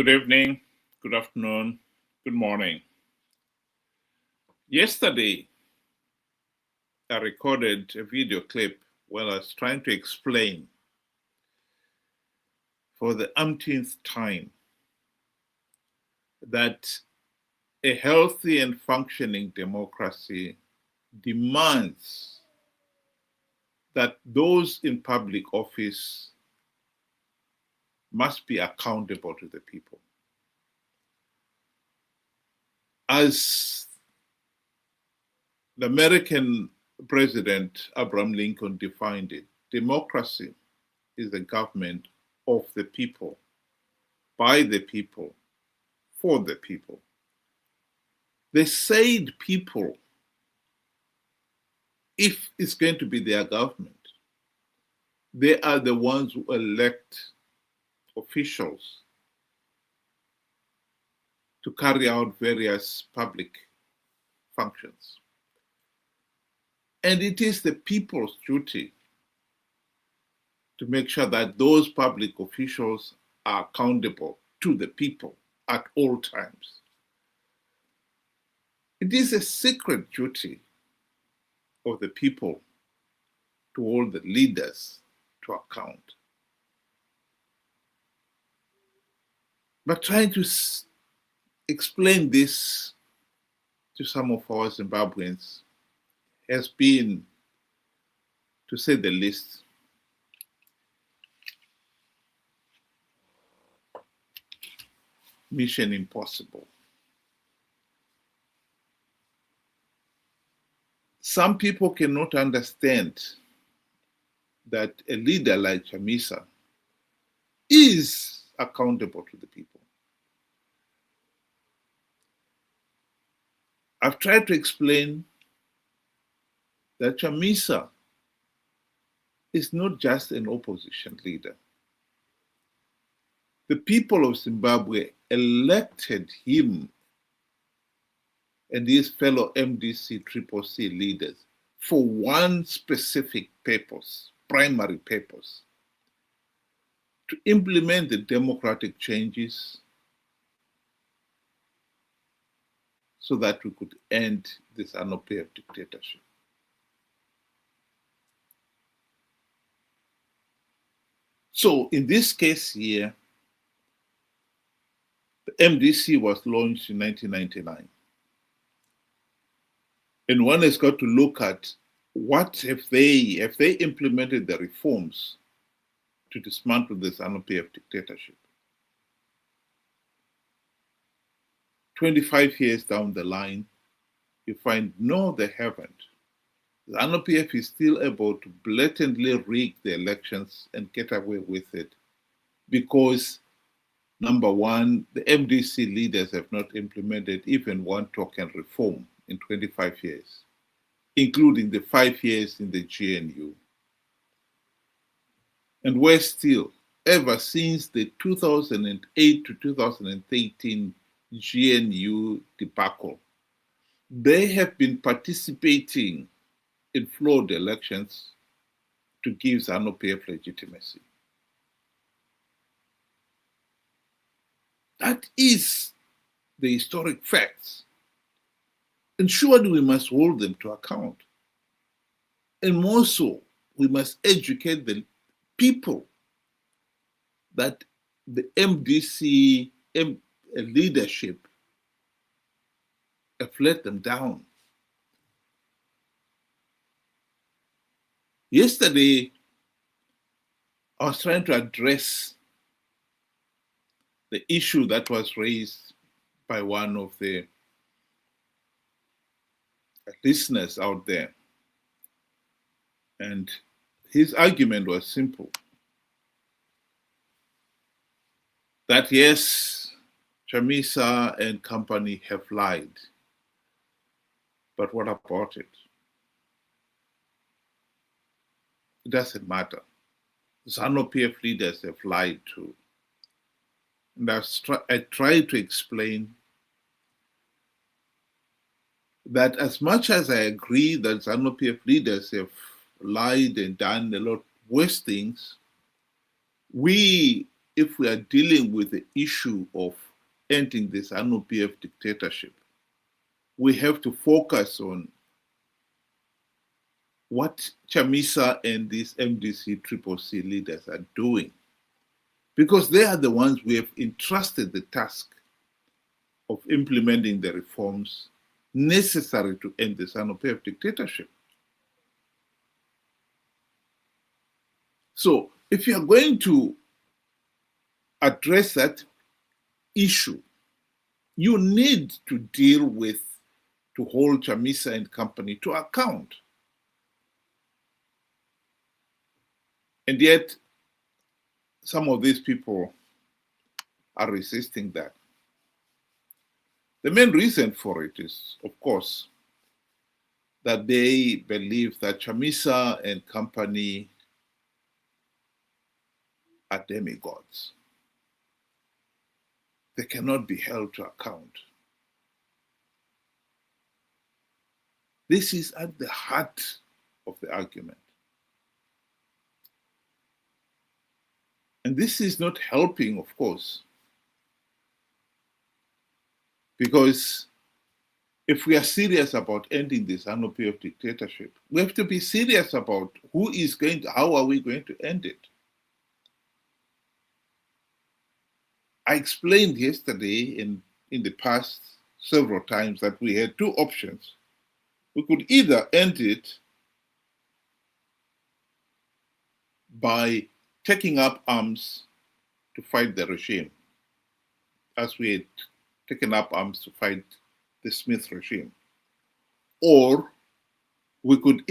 Good evening, good afternoon, good morning. Yesterday, I recorded a video clip where I was trying to explain for the umpteenth time that a healthy and functioning democracy demands that those in public office must be accountable to the people. As the American President Abraham Lincoln defined it, democracy is the government of the people, by the people, for the people. The said people, if it's going to be their government, they are the ones who elect officials to carry out various public functions. And it is the people's duty to make sure that those public officials are accountable to the people at all times. It is a sacred duty of the people to hold the leaders to account. But trying to explain this to some of our Zimbabweans has been, to say the least, mission impossible. Some people cannot understand that a leader like Chamisa is accountable to the people. I've tried to explain that Chamisa is not just an opposition leader. The people of Zimbabwe elected him and his fellow MDC CCC leaders for one specific purpose, primary purpose, to implement the democratic changes so that we could end this ZANU-PF dictatorship. So in this case here, the MDC was launched in 1999. And one has got to look at what have they implemented the reforms to dismantle the ZANU-PF dictatorship. 25 years down the line, you find no, they haven't. The ZANU-PF is still able to blatantly rig the elections and get away with it because, number one, the MDC leaders have not implemented even one token reform in 25 years, including the 5 years in the GNU. And we're still, ever since the 2008 to 2013 GNU debacle, they have been participating in flawed elections to give ZANU-PF legitimacy. That is the historic facts. And surely we must hold them to account. And more so, we must educate the people that the MDC leadership have let them down. Yesterday, I was trying to address the issue that was raised by one of the listeners out there. And his argument was simple. That yes, Chamisa and company have lied. But what about it? It doesn't matter. ZANU-PF leaders have lied too. And I tried to explain that as much as I agree that ZANU-PF leaders have lied and done a lot worse things, we if we are dealing with the issue of ending this ZANU-PF dictatorship, we have to focus on what Chamisa and these MDC CCC leaders are doing, because they are the ones we have entrusted the task of implementing the reforms necessary to end the ZANU-PF dictatorship. So if you are going to address that issue, you need to deal with, to hold Chamisa and company to account. And yet, some of these people are resisting that. The main reason for it is, of course, that they believe that Chamisa and company are demigods. They cannot be held to account. This is at the heart of the argument. And this is not helping, of course, because if we are serious about ending this ZANU-PF dictatorship, we have to be serious about who is going to, how are we going to end it? I explained yesterday in the past several times that we had two options. We could either end it by taking up arms to fight the regime, as we had taken up arms to fight the Smith regime, or we could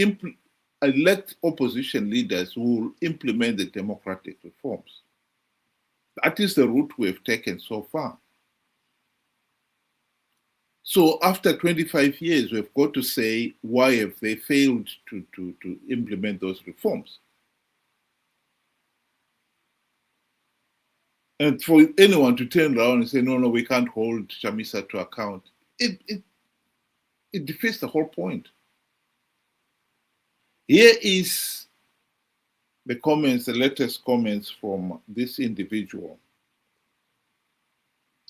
elect opposition leaders who will implement the democratic reforms. That is the route we have taken so far. So after 25 years, we've got to say, why have they failed to implement those reforms? And for anyone to turn around and say, no, we can't hold Chamisa to account, it defeats the whole point. Here is the comments, the latest comments from this individual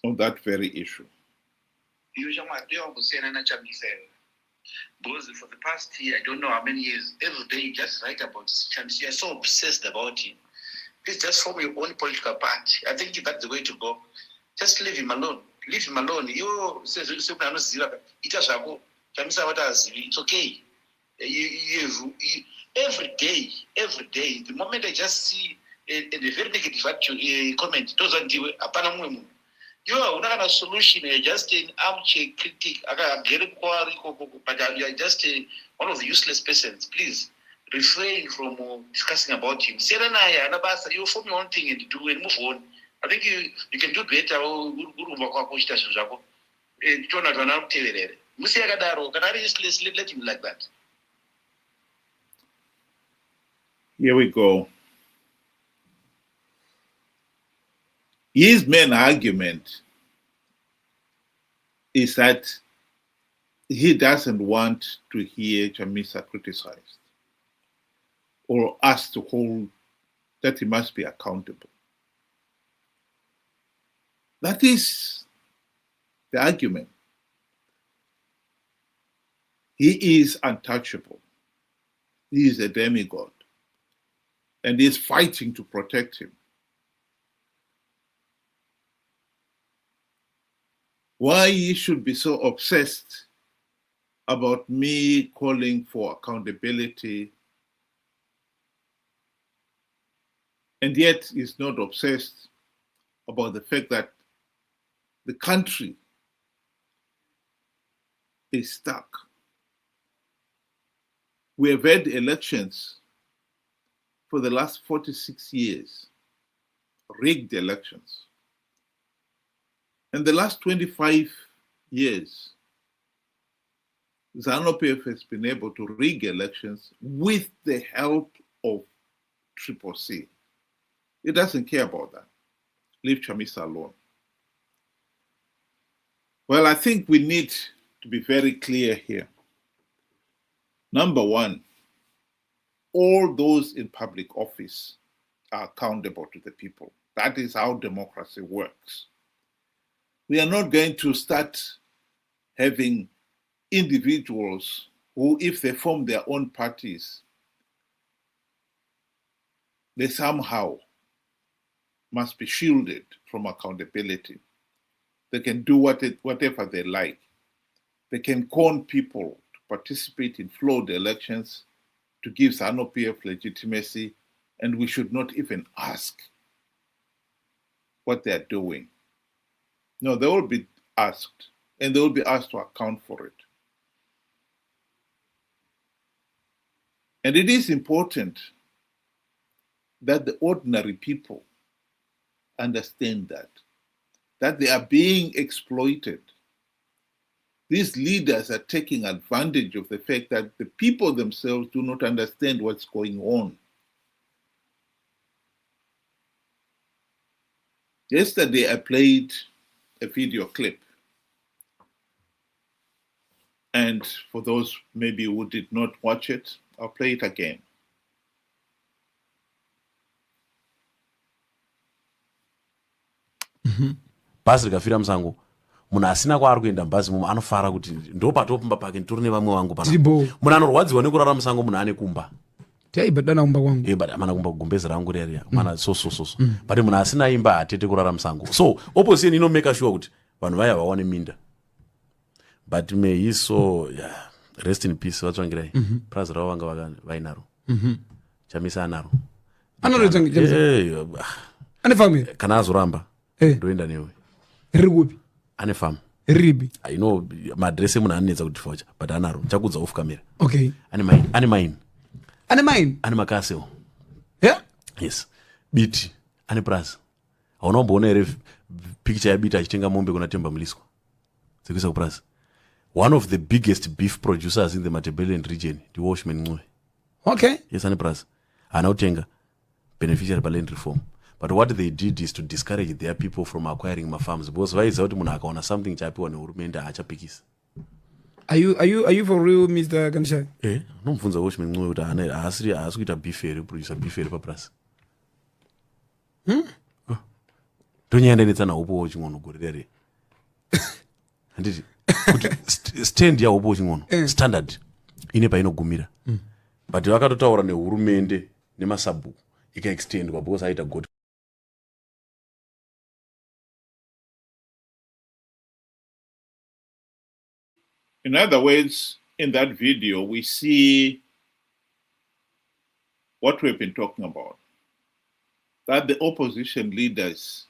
on that very issue. Because for the past year, I don't know how many years, every day you just write about Chamisa. You're so obsessed about him. Please just form your own political party. I think that's the way to go. Just leave him alone. Leave him alone. You say, it's okay. Every day, the moment I just see a very negative comment, you are not a solution, you're just an armchair critic, but you are just one of the useless persons. Please refrain from discussing about him. You form your own thing and do and move on. I think you can do better. Let him like that. Here we go. His main argument is that he doesn't want to hear Chamisa criticized or asked to hold that he must be accountable. That is the argument. He is untouchable. He is a demigod. And he is fighting to protect him. Why he should be so obsessed about me calling for accountability, and yet is not obsessed about the fact that the country is stuck. We have had elections for the last 46 years, rigged elections. In the last 25 years, ZANU-PF has been able to rig elections with the help of CCC. It doesn't care about that. Leave Chamisa alone. Well, I think we need to be very clear here. Number one, all those in public office are accountable to the people. That is how democracy works. We are not going to start having individuals who, if they form their own parties, they somehow must be shielded from accountability. They can do whatever they like. They can con people to participate in flawed elections to give ZANU-PF legitimacy, and we should not even ask what they're doing. No, they will be asked, and they will be asked to account for it. And it is important that the ordinary people understand that they are being exploited. These leaders are taking advantage of the fact that the people themselves do not understand what's going on. Yesterday, I played a video clip. And for those maybe who did not watch it, I'll play it again. Bhazi rikafira musango, munhu asina kwaari kuenda mubhazi mumo anofara kuti ndo patopumba pake nditori nevamwe vangu pana. Munhu anorwadziwa nekurara musango, munhu ane kumba. Taibadana kumba kwangu. Mana kumba kugombezi rangu reriya. Mana so. But munhu asina imba hatete kurara musango. So opposition inomake sure kuti vanhu vaya vawane minda. But may he so rest in peace vatsvangirai. Prazi ravo vanga vainaro. Chamisa anaro. Anaro Chamisa. Ane family. Kana azoramba. Ndoenda newe. Riri kupi? Ane farm. Ribi. I know madresse munhu anetsa kuti focha, but anaro. Chakudza off camera. Okay. Ane mine. Ane mine? Ane makaseo. Yeah? Yes. Biti. Ane prazi. Hauna kumboona here picture yabiti achitenga mombe kuna Temba Mliswa. Dzekuisa kuprazi. One of the biggest beef producers in the Matabeleland region, the Washman Ngwe. Okay. Yes, ane prazi. Anautenga beneficiary land reform. But what they did is to discourage their people from acquiring my farms. Because why is out munakaona something chapiwa nehurumende achapikisa. Are you for real, Mr. Ganshai? No mfunza Washman Ngwe kuti haasiri kuita beef here, producer beef here paprasi. Tonyaendanetsana upo chingono gorere. Handiti stand ya upo chingono standard ine painogumira. But vakatotaura nehurumende nemasabhuku ikaextendwa because aita god. In other words, in that video, we see what we've been talking about, that the opposition leaders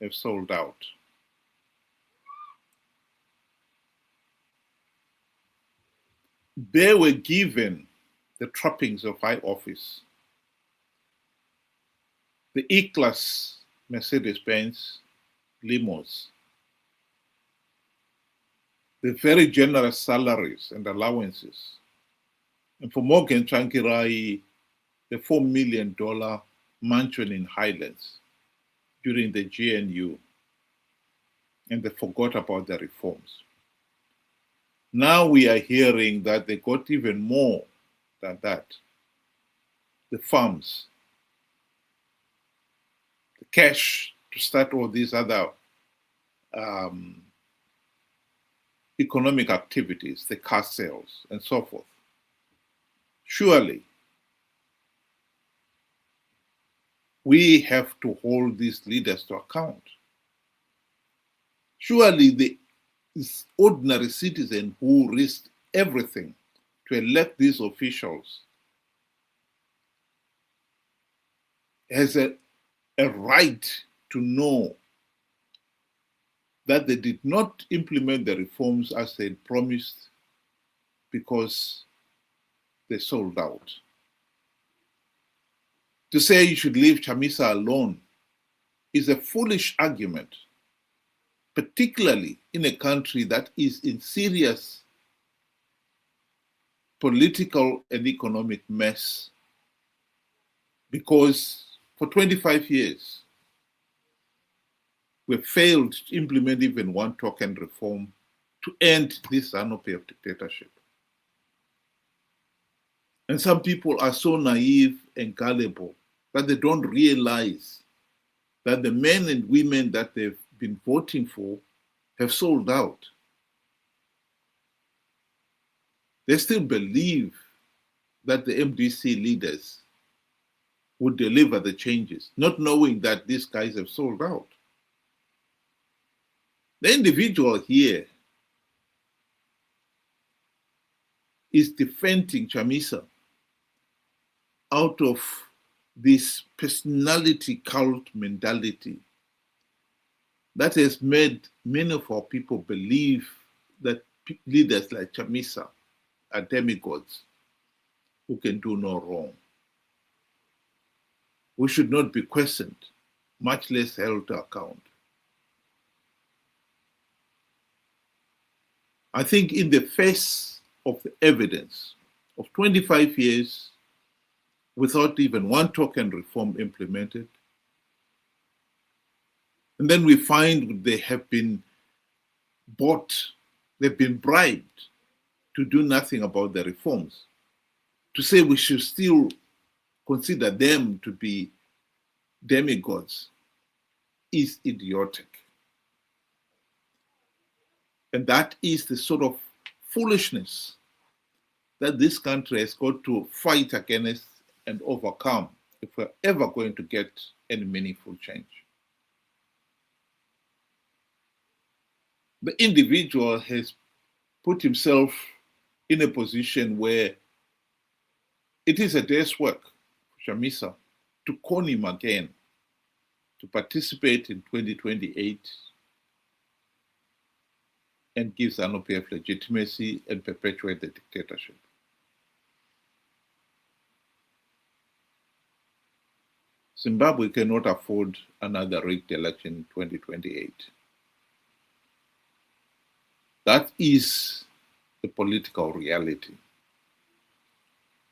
have sold out. They were given the trappings of high office. The E-Class Mercedes-Benz limos, the very generous salaries and allowances. And for Morgan Tsvangirai, the $4 million mansion in Highlands during the GNU. And they forgot about the reforms. Now we are hearing that they got even more than that. The farms, the cash to start all these other economic activities, the car sales, and so forth. Surely, we have to hold these leaders to account. Surely, the ordinary citizen who risked everything to elect these officials has a right to know that they did not implement the reforms as they had promised because they sold out. To say you should leave Chamisa alone is a foolish argument, particularly in a country that is in serious political and economic mess, because for 25 years, we failed to implement even one token reform to end this ZANU-PF dictatorship. And some people are so naive and gullible that they don't realize that the men and women that they've been voting for have sold out. They still believe that the MDC leaders would deliver the changes, not knowing that these guys have sold out. The individual here is defending Chamisa out of this personality cult mentality that has made many of our people believe that leaders like Chamisa are demigods who can do no wrong. We should not be questioned, much less held to account. I think in the face of the evidence of 25 years without even one token reform implemented, and then we find they have been bought, they've been bribed to do nothing about the reforms, to say we should still consider them to be demigods is idiotic. And that is the sort of foolishness that this country has got to fight against and overcome if we're ever going to get any meaningful change. The individual has put himself in a position where it is a day's work for Chamisa to con him again to participate in 2028 and give ZANU-PF legitimacy and perpetuate the dictatorship. Zimbabwe cannot afford another rigged election in 2028. That is the political reality.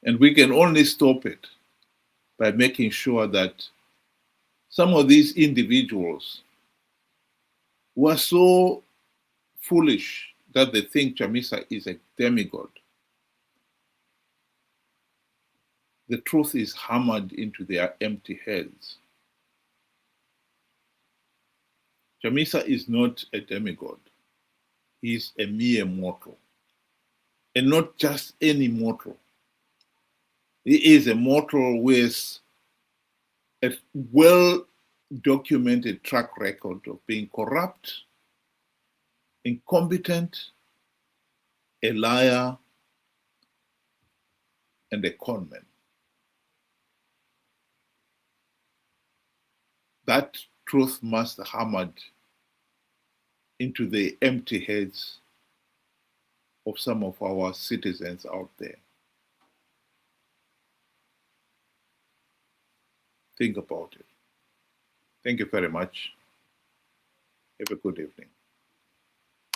And we can only stop it by making sure that some of these individuals who are so foolish that they think Chamisa is a demigod, the truth is hammered into their empty heads. Chamisa is not a demigod. He is a mere mortal. And not just any mortal. He is a mortal with a well-documented track record of being corrupt, incompetent, a liar, and a conman. That truth must be hammered into the empty heads of some of our citizens out there. Think about it. Thank you very much. Have a good evening.